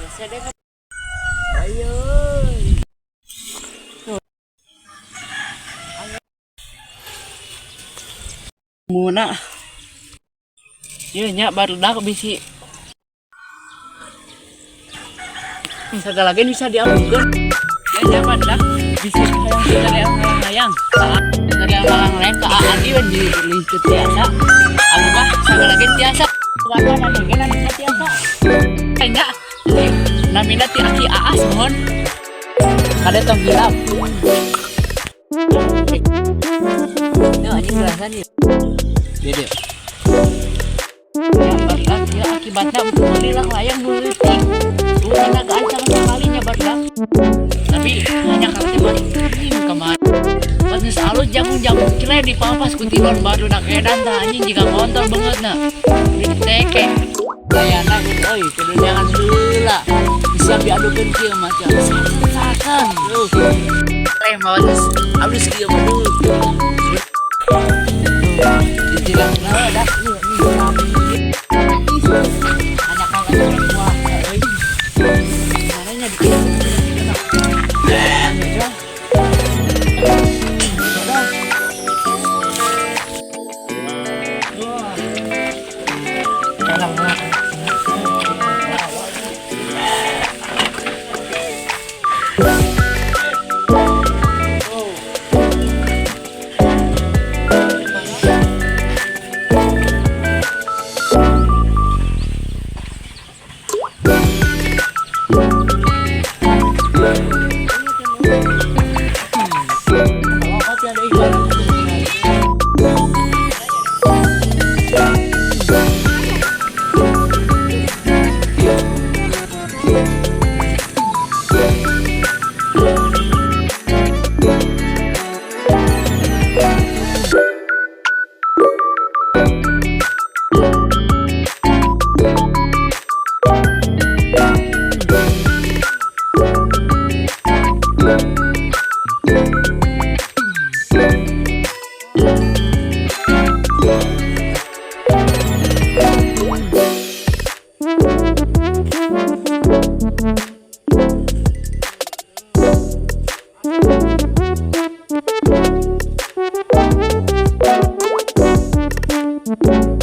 Ayo. Muna. Iya nya barudak bisi. Segala lagi bisa diambilkan. Ya nya barudak bisi hayang dari yang lain ke Adi di lingkup biasa. Anu mah segala lagi biasa. Warna dengan biasa. Nya namina ti aki aas mohon. Kada tong hilap. Ya anjing belasan ya. Beda. Ya barudak ya akibatnya untuk melilang layang nuliting. Bukan agak sama sekalinya barudak. Tapi hanya karena ini kemarin. Pas alus jagung-jagung kira di papas kuntilan barudak edan tah anjing jika kontol banget na. Di teke. Bayana euy kudu jangan heula. Bisa diadukeun kieu macam sakan. Mau alus kieu mah dibilang nah dah ini hanya kalau semua mananya Thank you.